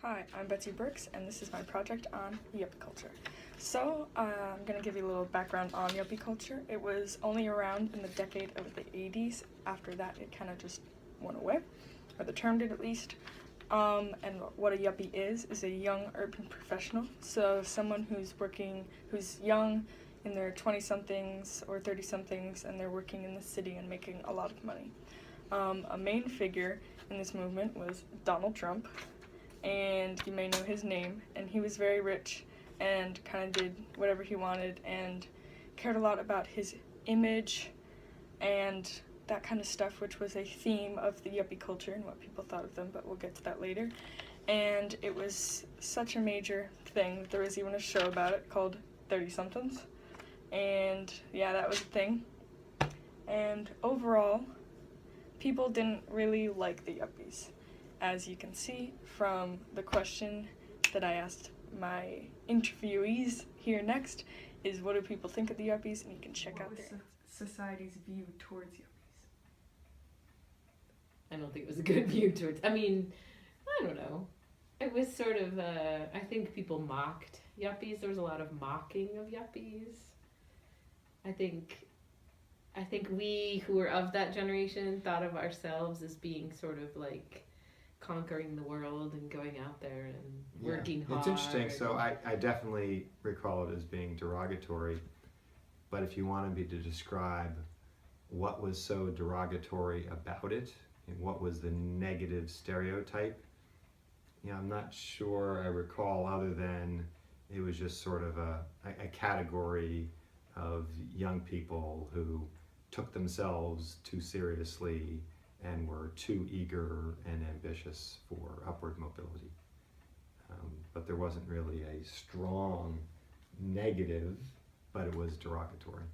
Hi, I'm Betsy Brooks, and this is my project on Yuppie culture. So, I'm going to give you a little background on Yuppie culture. It was only around in the decade of the 80s. After that, it kind of just went away, or the term did at least. And what a Yuppie is a young urban professional. So, someone who's young, in their 20-somethings or 30-somethings, and they're working in the city and making a lot of money. A main figure in this movement was Donald Trump, and you may know his name, and he was very rich and kind of did whatever he wanted and cared a lot about his image and that kind of stuff, which was a theme of the Yuppie culture and what people thought of them, but we'll get to that later. And it was such a major thing that there was even a show about it called 30-somethings, and yeah, that was a thing. And overall, people didn't really like the Yuppies. As you can see from the question that I asked my interviewees here next, is what do people think of the Yuppies, and you can check out their society's view towards Yuppies. I don't think it was a good view towards, I don't know. It was sort of, I think people mocked Yuppies. There was a lot of mocking of Yuppies. I think we who were of that generation thought of ourselves as being sort of like conquering the world and going out there and working hard. It's interesting. So I definitely recall it as being derogatory, but if you wanted me to describe what was so derogatory about it and what was the negative stereotype, I'm not sure I recall, other than it was just sort of a category of young people who took themselves too seriously and were too eager and ambitious for upward mobility. But there wasn't really a strong negative, but it was derogatory.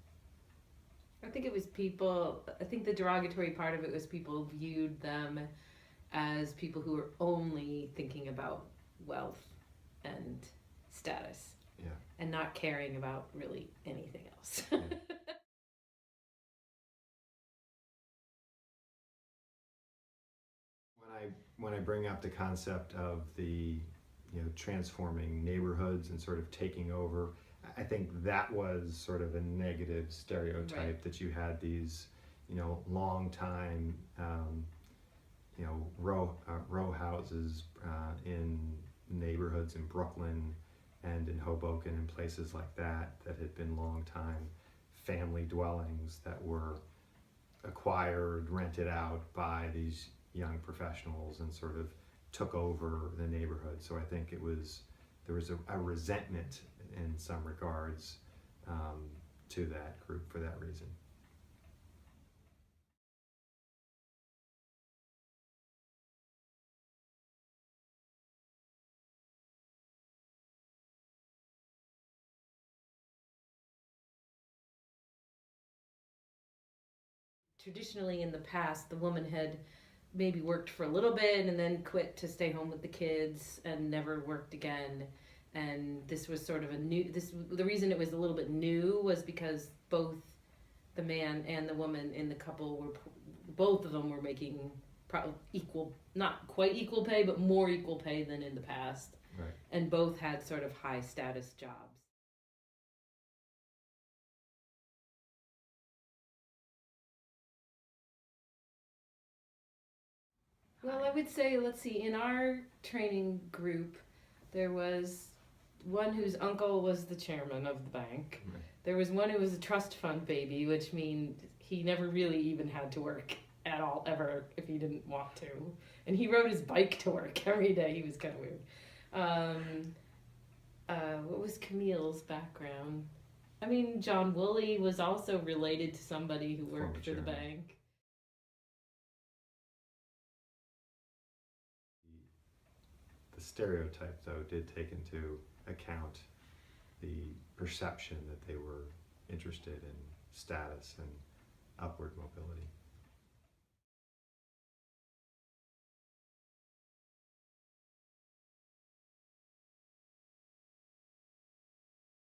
I think the derogatory part of it was people viewed them as people who were only thinking about wealth and status. Yeah. And not caring about really anything else. Yeah. When I bring up the concept of the transforming neighborhoods and sort of taking over, I think that was sort of a negative stereotype, right. That you had these long time row houses in neighborhoods in Brooklyn and in Hoboken and places like that had been long time family dwellings that were acquired, rented out by these young professionals and sort of took over the neighborhood. So I think there was a resentment in some regards to that group for that reason. Traditionally in the past, the woman had maybe worked for a little bit and then quit to stay home with the kids and never worked again. And this was sort of the reason it was a little bit new was because both the man and the woman in the couple both of them were making equal, not quite equal pay, but more equal pay than in the past. Right. And both had sort of high status jobs. Well, I would say, let's see, in our training group, there was one whose uncle was the chairman of the bank. Right. There was one who was a trust fund baby, which means he never really even had to work at all, ever, if he didn't want to. And he rode his bike to work every day. He was kind of weird. What was Camille's background? John Woolley was also related to somebody who worked for the bank. The stereotype, though, did take into account the perception that they were interested in status and upward mobility.